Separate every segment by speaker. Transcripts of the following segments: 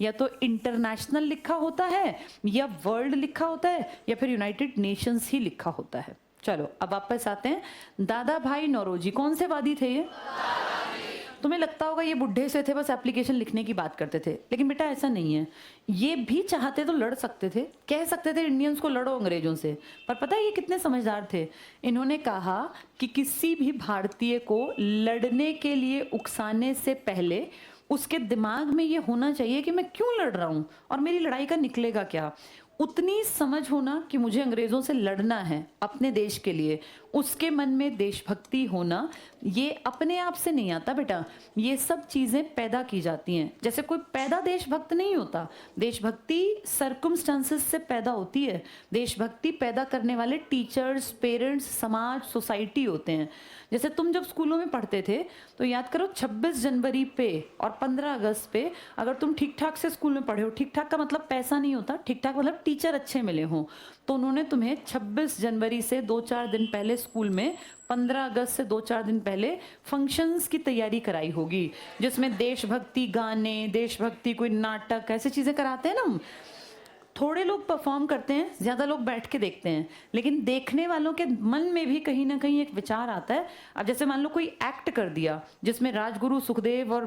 Speaker 1: या तो इंटरनेशनल लिखा होता है, या वर्ल्ड लिखा होता है, या फिर यूनाइटेड नेशंस ही लिखा होता है। चलो अब वापस आते हैं। दादा भाई नौरोजी कौन से वादी थे ये? तुम्हें लगता होगा ये बुढ़े से थे, बस एप्लीकेशन लिखने की बात करते थे, लेकिन बेटा ऐसा नहीं है। ये भी चाहते तो लड़ सकते थे, कह सकते थे इंडियंस को लड़ो अंग्रेजों से, पर पता है ये कितने समझदार थे। इन्होंने कहा कि किसी भी भारतीय को लड़ने के लिए उकसाने से पहले उसके दिमाग में ये होना चाहिए कि मैं क्यों लड़ रहा हूँ और मेरी लड़ाई का निकलेगा क्या। उतनी समझ होना कि मुझे अंग्रेजों से लड़ना है अपने देश के लिए, उसके मन में देशभक्ति होना, ये अपने आप से नहीं आता बेटा। ये सब चीज़ें पैदा की जाती हैं। जैसे कोई पैदा देशभक्त नहीं होता, देशभक्ति सर्कमस्टांसेस से पैदा होती है। देशभक्ति पैदा करने वाले टीचर्स, पेरेंट्स, समाज, सोसाइटी होते हैं। जैसे तुम जब स्कूलों में पढ़ते थे तो याद करो 26 जनवरी पे और 15 अगस्त पे अगर तुम ठीक ठाक से स्कूल में पढ़े हो, ठीक ठाक का मतलब पैसा नहीं होता, ठीक ठाक मतलब टीचर अच्छे मिले हों, तो उन्होंने तुम्हें 26 जनवरी से 2-4 दिन पहले स्कूल में, 15 अगस्त से 2-4 दिन पहले फंक्शंस की तैयारी कराई होगी, जिसमें देशभक्ति गाने, देशभक्ति कोई नाटक, ऐसी चीज़ें कराते हैं ना हम। थोड़े लोग परफॉर्म करते हैं, ज़्यादा लोग बैठ के देखते हैं, लेकिन देखने वालों के मन में भी कहीं ना कहीं एक विचार आता है। अब जैसे मान लो कोई एक्ट कर दिया जिसमें राजगुरु सुखदेव और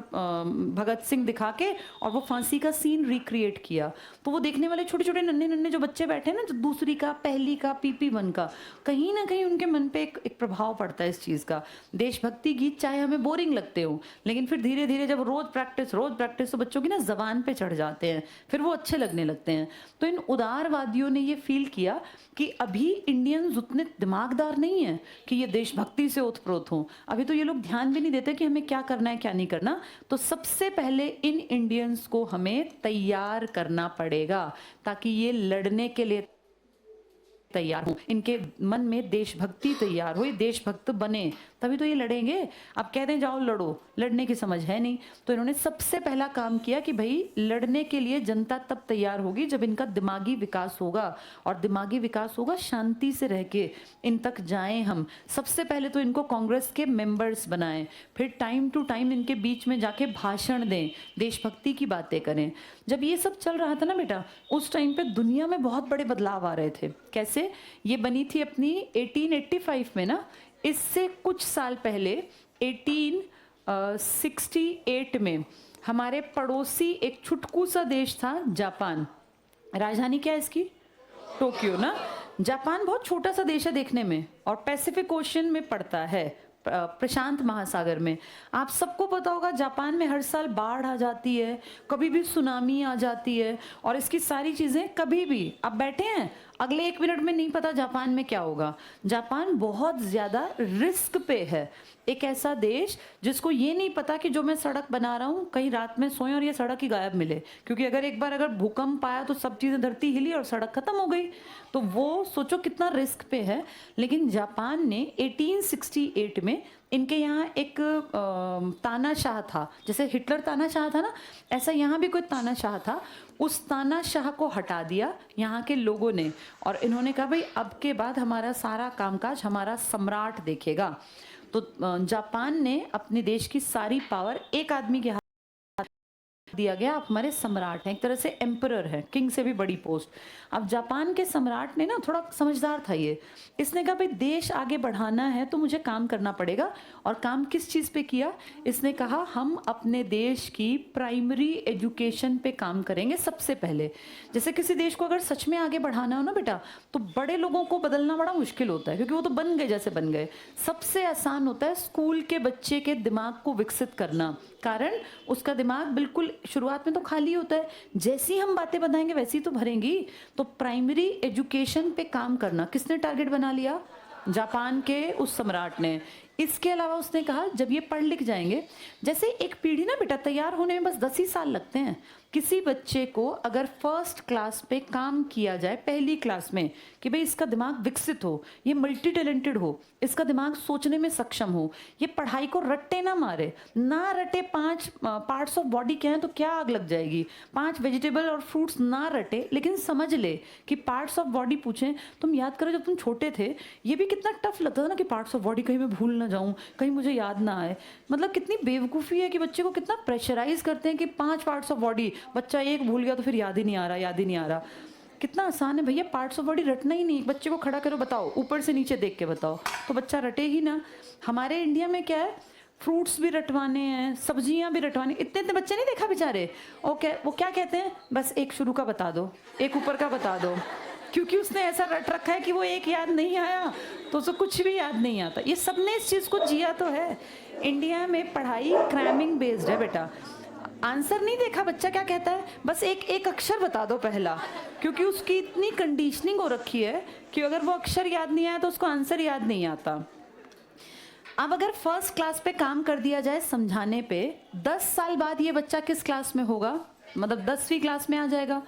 Speaker 1: भगत सिंह दिखा के और वो फांसी का सीन रिक्रिएट किया, तो वो देखने वाले छोटे छोटे नन्हे नन्हे जो बच्चे बैठे हैं ना, जो दूसरी का, पहली का, PP1 का, कहीं ना कहीं उनके मन पे एक प्रभाव पड़ता है इस चीज़ का। देशभक्ति गीत चाहे हमें बोरिंग लगते हो, लेकिन फिर धीरे धीरे जब रोज प्रैक्टिस तो बच्चों की ना जबान पे चढ़ जाते हैं, फिर वो अच्छे लगने लगते हैं। तो इन उदारवादियों ने ये फील किया कि अभी इंडियंस उतने दिमागदार नहीं है कि ये देशभक्ति से ओतप्रोत हों। अभी तो ये लोग ध्यान भी नहीं देते कि हमें क्या करना है क्या नहीं करना। तो सबसे पहले इन इंडियंस को हमें तैयार करना पड़ेगा ताकि ये लड़ने के लिए तैयार हो, इनके मन में देशभक्ति तैयार हो, ये देशभक्त बने, तभी तो ये लड़ेंगे। अब कहते हैं जाओ लड़ो, लड़ने की समझ है नहीं। तो इन्होंने सबसे पहला काम किया कि भाई लड़ने के लिए जनता तब तैयार होगी जब इनका दिमागी विकास होगा, और दिमागी विकास होगा शांति से रह के इन तक जाएं हम। सबसे पहले तो इनको कांग्रेस के मेंबर्स बनाएं, फिर टाइम टू टाइम इनके बीच में जाके भाषण दें, देशभक्ति की बातें करें। जब ये सब चल रहा था ना बेटा, उस टाइम पे दुनिया में बहुत बड़े बदलाव आ रहे थे। कैसे? ये बनी थी अपनी 1885 में ना, इससे कुछ साल पहले 1868 में हमारे पड़ोसी एक छुटकू सा देश था जापान। राजधानी क्या है इसकी? टोक्यो ना। जापान बहुत छोटा सा देश है देखने में, और पैसिफिक ओशन में पड़ता है, प्रशांत महासागर में। आप सबको पता होगा जापान में हर साल बाढ़ आ जाती है, कभी भी सुनामी आ जाती है, और इसकी सारी चीज़ें कभी भी, आप बैठे हैं अगले 1 मिनट में नहीं पता जापान में क्या होगा। जापान बहुत ज़्यादा रिस्क पे है, एक ऐसा देश जिसको ये नहीं पता कि जो मैं सड़क बना रहा हूँ कहीं रात में सोएं और ये सड़क ही गायब मिले, क्योंकि अगर एक बार अगर भूकंप आया तो सब चीज़ें, धरती हिली और सड़क खत्म हो गई। तो वो सोचो कितना रिस्क पे है। लेकिन जापान ने 1868 में इनके यहाँ एक तानाशाह था, जैसे हिटलर तानाशाह था ना, ऐसा यहाँ भी कोई तानाशाह था। उस तानाशाह को हटा दिया यहाँ के लोगों ने, और इन्होंने कहा भाई अब के बाद हमारा सारा कामकाज हमारा सम्राट देखेगा। तो जापान ने अपने देश की सारी पावर एक आदमी के हाथ दिया गया, आप हमारे सम्राट हैं, एक तरह से एम्परर है, किंग से भी बड़ी पोस्ट। अब जापान के सम्राट ने ना, थोड़ा समझदार था ये, इसने कहा भाई देश आगे बढ़ाना है तो मुझे काम करना पड़ेगा। और काम किस चीज़ पे किया? इसने कहा हम अपने देश की प्राइमरी एजुकेशन पे काम करेंगे सबसे पहले। जैसे किसी देश को अगर सच में आगे बढ़ाना हो ना बेटा, तो बड़े लोगों को बदलना बड़ा मुश्किल होता है, क्योंकि वो तो बन गए जैसे बन गए। सबसे आसान होता है स्कूल के बच्चे के दिमाग को विकसित करना, कारण उसका दिमाग बिल्कुल शुरुआत में तो खाली होता है, जैसी हम बातें बताएंगे वैसी तो भरेंगी। तो प्राइमरी एजुकेशन पे काम करना किसने टारगेट बना लिया? जापान के उस सम्राट ने। इसके अलावा उसने कहा जब ये पढ़ लिख जाएंगे, जैसे एक पीढ़ी ना बेटा तैयार होने में बस 10 ही साल लगते हैं। किसी बच्चे को अगर फर्स्ट क्लास पे काम किया जाए, पहली क्लास में, कि भाई इसका दिमाग विकसित हो, ये मल्टी टैलेंटेड हो, इसका दिमाग सोचने में सक्षम हो, ये पढ़ाई को रट्टे ना मारे, ना रटे 5 पार्ट्स ऑफ बॉडी क्या है तो क्या आग लग जाएगी, 5 वेजिटेबल और फ्रूट्स ना रटे, लेकिन समझ ले कि पार्ट्स ऑफ बॉडी पूछें। तुम याद करो जब तुम छोटे थे ये भी कितना टफ लगता था ना, कि पार्ट्स ऑफ बॉडी कहीं मैं भूल ना जाऊं, कहीं मुझे याद ना आए। मतलब कितनी बेवकूफ़ी है कि बच्चे को कितना प्रेशराइज करते हैं कि 5 पार्ट्स ऑफ बॉडी, बच्चा एक भूल गया तो फिर याद ही नहीं आ रहा, याद ही नहीं आ रहा। कितना आसान है भैया, पार्ट्स ऑफ बॉडी रटना ही नहीं। बच्चे को खड़ा करो, बताओ ऊपर से नीचे देख के बताओ, तो बच्चा रटे ही ना। हमारे इंडिया में क्या है, फ्रूट्स भी रटवाने हैं, सब्जियां भी रटवानी। इतने इतने बच्चे नहीं देखा बेचारे, ओके वो क्या कहते हैं, बस एक शुरू का बता दो, एक ऊपर का बता दो, क्योंकि उसने ऐसा रट रखा है कि वो एक याद नहीं आया तो उसे कुछ भी याद नहीं आता। ये सबने इस चीज़ को जिया तो है। इंडिया में पढ़ाई क्रैमिंग बेस्ड है बेटा। आंसर नहीं देखा बच्चा क्या कहता है, बस एक एक अक्षर बता दो पहला, क्योंकि उसकी इतनी कंडीशनिंग हो रखी है कि अगर वो अक्षर याद नहीं आया तो उसको आंसर याद नहीं आता। अब अगर फर्स्ट क्लास पे काम कर दिया जाए समझाने पे, 10 साल बाद ये बच्चा किस क्लास में होगा, मतलब 10वीं क्लास में आ जाएगा।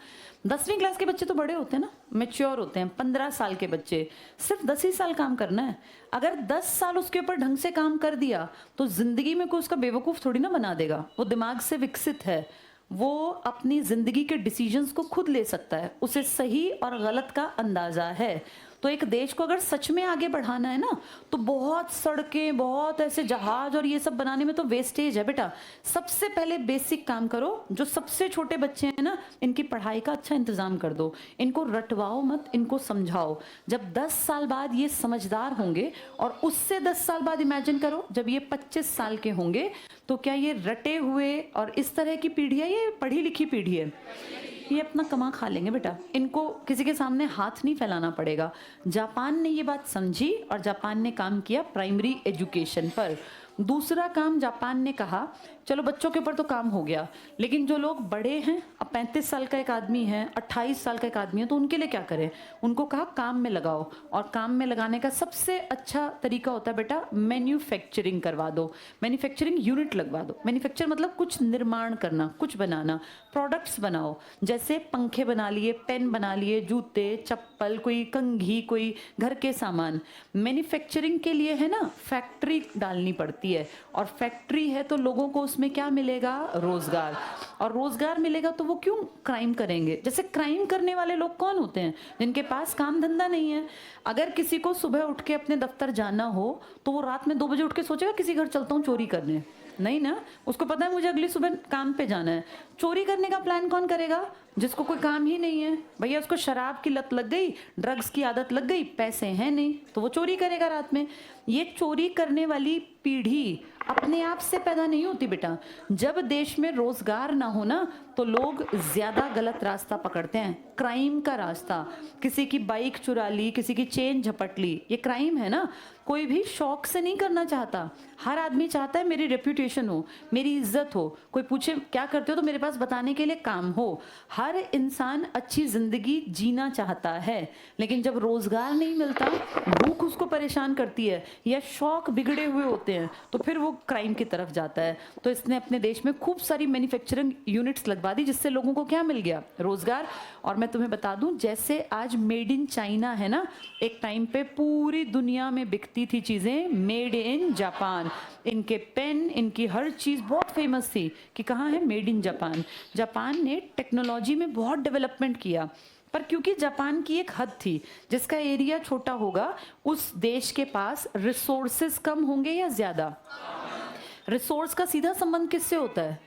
Speaker 1: 10वीं क्लास के बच्चे तो बड़े होते हैं ना, मैच्योर होते हैं। 15 साल के बच्चे, सिर्फ 10 ही साल काम करना है। अगर 10 साल उसके ऊपर ढंग से काम कर दिया तो जिंदगी में कोई उसका बेवकूफ़ थोड़ी ना बना देगा। वो दिमाग से विकसित है, वो अपनी जिंदगी के डिसीजंस को खुद ले सकता है, उसे सही और गलत का अंदाजा है। तो एक देश को अगर सच में आगे बढ़ाना है ना, तो बहुत सड़कें, बहुत ऐसे जहाज और ये सब बनाने में तो वेस्टेज है बेटा। सबसे पहले बेसिक काम करो, जो सबसे छोटे बच्चे हैं ना, इनकी पढ़ाई का अच्छा इंतजाम कर दो, इनको रटवाओ मत, इनको समझाओ। जब 10 साल बाद ये समझदार होंगे, और उससे 10 साल बाद इमेजिन करो जब ये 25 साल के होंगे, तो क्या ये रटे हुए और इस तरह की पीढ़ी है, ये पढ़ी लिखी पीढ़ी है, ये अपना कमा खा लेंगे बेटा। इनको किसी के सामने हाथ नहीं फैलाना पड़ेगा। जापान ने ये बात समझी और जापान ने काम किया प्राइमरी एजुकेशन पर। दूसरा काम जापान ने कहा, चलो बच्चों के ऊपर तो काम हो गया, लेकिन जो लोग बड़े हैं, अब 35 साल का एक आदमी है, 28 साल का एक आदमी है, तो उनके लिए क्या करें। उनको कहा काम में लगाओ, और काम में लगाने का सबसे अच्छा तरीका होता है बेटा मैन्युफैक्चरिंग करवा दो, मैन्युफैक्चरिंग यूनिट लगवा दो। मैन्युफैक्चर मतलब कुछ निर्माण करना, कुछ बनाना, प्रोडक्ट्स बनाओ, जैसे पंखे बना लिए, पेन बना लिए, जूते, चप्पल, कोई कंघी, कोई घर के सामान। मैन्युफैक्चरिंग के लिए है ना फैक्ट्री डालनी पड़ती है, और फैक्ट्री है तो लोगों को उसमें क्या मिलेगा, रोजगार। और रोजगार मिलेगा तो वो क्यों क्राइम करेंगे। जैसे क्राइम करने वाले लोग कौन होते हैं, जिनके पास काम धंधा नहीं है। अगर किसी को सुबह उठ के अपने दफ्तर जाना हो तो वो रात में 2 बजे उठ के सोचेगा किसी घर चलता हूँ चोरी करने, नहीं ना, उसको पता है मुझे अगली सुबह काम पे जाना है। चोरी करने का प्लान कौन करेगा, जिसको कोई काम ही नहीं है। भैया उसको शराब की लत लग गई, ड्रग्स की आदत लग गई, पैसे हैं नहीं, तो वो चोरी करेगा रात में। ये चोरी करने वाली पीढ़ी अपने आप से पैदा नहीं होती बेटा। जब देश में रोजगार ना हो ना, तो लोग ज्यादा गलत रास्ता पकड़ते हैं, क्राइम का रास्ता। किसी की बाइक चुरा ली, किसी की चेन झपट ली, ये क्राइम है ना। कोई भी शौक से नहीं करना चाहता, हर आदमी चाहता है मेरी रेप्यूटेशन हो, मेरी इज्जत हो, कोई पूछे क्या करते हो तो मेरे पास बताने के लिए काम हो। हर इंसान अच्छी जिंदगी जीना चाहता है, लेकिन जब रोजगार नहीं मिलता, भूख उसको परेशान करती है, या शौक बिगड़े हुए होते हैं, तो फिर वो क्राइम की तरफ जाता है। तो इसने अपने देश में खूब सारी मैन्युफैक्चरिंग यूनिट्स लगवा दी, जिससे लोगों को क्या मिल गया, रोजगार। और मैं तुम्हें बता दूं, जैसे आज मेड इन चाइना है ना, एक टाइम पे पूरी दुनिया में बिकती थी चीजें मेड इन जापान। इनके पेन, इनकी हर चीज बहुत फेमस थी कि कहाँ है, मेड इन जापान। जापान ने टेक्नोलॉजी में बहुत डेवलपमेंट किया, पर क्योंकि जापान की एक हद थी, जिसका एरिया छोटा होगा, उस देश के पास रिसोर्सेस कम होंगे या ज्यादा। रिसोर्स का सीधा संबंध किससे होता है,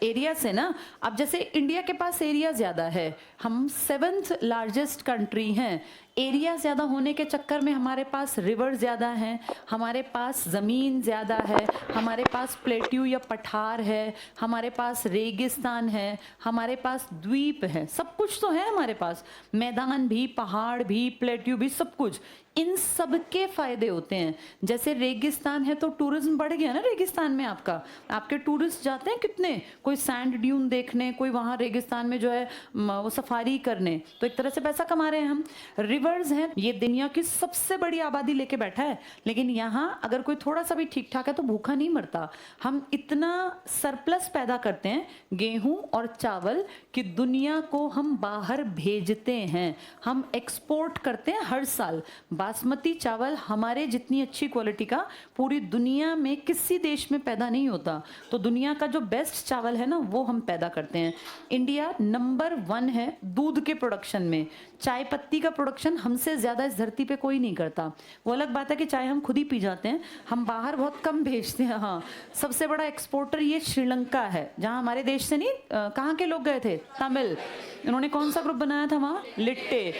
Speaker 1: एरिया से ना। अब जैसे इंडिया के पास एरिया ज्यादा है, हम 7th लार्जेस्ट कंट्री हैं, एरिया ज़्यादा होने के चक्कर में हमारे पास रिवर ज़्यादा हैं, हमारे पास ज़मीन ज़्यादा है, हमारे पास प्लेट्यू या पठार है, हमारे पास रेगिस्तान है, हमारे पास द्वीप है, सब कुछ तो है हमारे पास, मैदान भी, पहाड़ भी, प्लेट्यू भी, सब कुछ। इन सब के फायदे होते हैं। जैसे रेगिस्तान है तो टूरिज्म बढ़ गया ना रेगिस्तान में, आपके टूरिस्ट जाते हैं कितने, कोई सैंड ड्यून देखने, कोई वहाँ रेगिस्तान में जो है वो सफारी करने, तो एक तरह से पैसा कमा रहे हैं हम। रिवर्स हैं, ये दुनिया की सबसे बड़ी आबादी लेके बैठा है, लेकिन यहाँ अगर कोई थोड़ा सा भी ठीक ठाक है तो भूखा नहीं मरता। हम इतना सरप्लस पैदा करते हैं गेहूं और चावल कि दुनिया को हम बाहर भेजते हैं, हम एक्सपोर्ट करते हैं हर साल। बासमती चावल हमारे जितनी अच्छी क्वालिटी का पूरी दुनिया में किसी देश में पैदा नहीं होता। तो दुनिया का जो बेस्ट चावल है ना, वो हम पैदा करते हैं। इंडिया नंबर 1 है दूध के प्रोडक्शन में, चाय पत्ती का प्रोडक्शन प्रोडक्शन हमसे ज़्यादा इस धरती पे कोई नहीं करता। वो अलग बात है कि चाय हम खुद ही पी जाते हैं, हम बाहर बहुत कम भेजते हैं। हाँ, सबसे बड़ा एक्सपोर्टर ये श्रीलंका है, जहाँ हमारे देश से नहीं, कहाँ के लोग गए थे? तमिल। इन्होंने कौन सा ग्रुप बनाया था वहाँ? लिट्टे।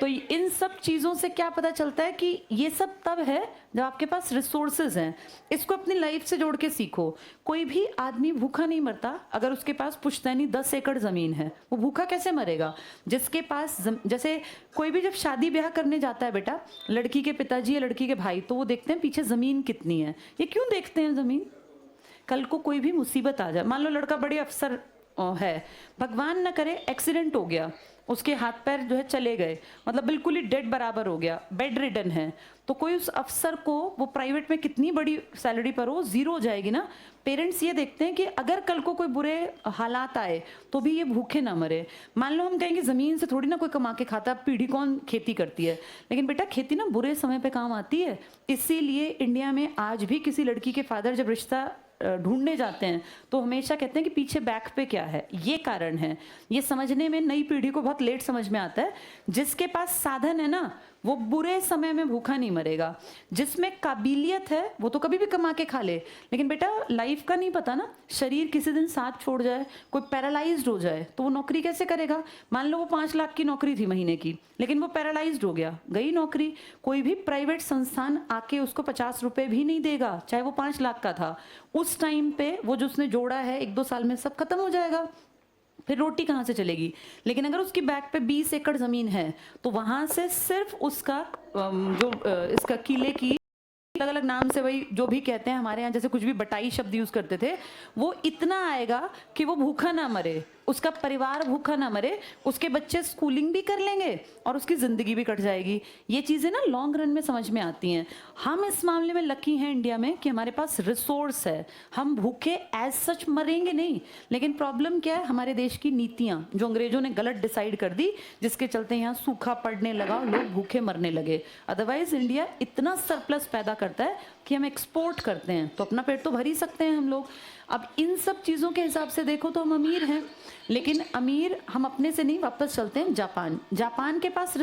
Speaker 1: तो इन सब चीज़ों से क्या पता चलता है कि ये सब तब है जब आपके पास रिसोर्सेज हैं। इसको अपनी लाइफ से जोड़ के सीखो। कोई भी आदमी भूखा नहीं मरता अगर उसके पास पुश्तैनी 10 एकड़ ज़मीन है। वो भूखा कैसे मरेगा? जिसके पास जैसे कोई भी जब शादी ब्याह करने जाता है बेटा, लड़की के पिताजी या लड़की के भाई, तो वो देखते हैं पीछे ज़मीन कितनी है। ये क्यों देखते हैं ज़मीन? कल को कोई भी मुसीबत आ जाए, मान लो लड़का बड़े अफसर है, भगवान न करे एक्सीडेंट हो गया, उसके हाथ पैर जो है चले गए, मतलब बिल्कुल ही डेड बराबर हो गया, बेड रिडन है, तो कोई उस अफसर को, वो प्राइवेट में कितनी बड़ी सैलरी पर हो, जीरो हो जाएगी ना। पेरेंट्स ये देखते हैं कि अगर कल को कोई बुरे हालात आए तो भी ये भूखे ना मरे। मान लो हम कहेंगे ज़मीन से थोड़ी ना कोई कमा के खाता, पीढ़ी कौन खेती करती है, लेकिन बेटा खेती ना बुरे समय पे काम आती है। इसीलिए इंडिया में आज भी किसी लड़की के फादर जब रिश्ता ढूंढने जाते हैं तो हमेशा कहते हैं कि पीछे बैक पे क्या है। ये कारण है, ये समझने में नई पीढ़ी को बहुत लेट समझ में आता है। जिसके पास साधन है ना, वो बुरे समय में भूखा नहीं मरेगा। जिसमें काबिलियत है वो तो कभी भी कमा के खा ले, लेकिन बेटा लाइफ का नहीं पता ना, शरीर किसी दिन साथ छोड़ जाए, कोई पैरालाइज्ड हो जाए, तो वो नौकरी कैसे करेगा? मान लो वो 5 लाख की नौकरी थी महीने की, लेकिन वो पैरालाइज्ड हो गया, गई नौकरी। कोई भी प्राइवेट संस्थान आके उसको 50 रुपए भी नहीं देगा, चाहे वो 5 लाख का था। उस टाइम पे वो जो उसने जोड़ा है 1-2 साल में सब खत्म हो जाएगा, फिर रोटी कहाँ से चलेगी? लेकिन अगर उसकी बैक पे 20 एकड़ जमीन है तो वहां से सिर्फ उसका इसका किले की अलग अलग नाम से, वही जो भी कहते हैं हमारे यहाँ, जैसे कुछ भी बटाई शब्द यूज करते थे, वो इतना आएगा कि वो भूखा ना मरे, उसका परिवार भूखा ना मरे, उसके बच्चे स्कूलिंग भी कर लेंगे और उसकी जिंदगी भी कट जाएगी। ये चीजें ना लॉन्ग रन में समझ में आती हैं। हम इस मामले में लकी हैं इंडिया में कि हमारे पास रिसोर्स है, हम भूखे एज सच मरेंगे नहीं। लेकिन प्रॉब्लम क्या है? हमारे देश की नीतियां जो अंग्रेजों ने गलत डिसाइड कर दी, जिसके चलते यहाँ सूखा पड़ने लगा, लोग भूखे मरने लगे। अदरवाइज इंडिया इतना सरप्लस पैदा करता है कि हम एक्सपोर्ट करते हैं, तो अपना पेट तो भर ही सकते हैं हम लोग। अब इन सब चीज़ों के हिसाब से देखो तो हम अमीर हैं, लेकिन अमीर हम अपने से नहीं, वापस चलते हैं जापान। जापान के पास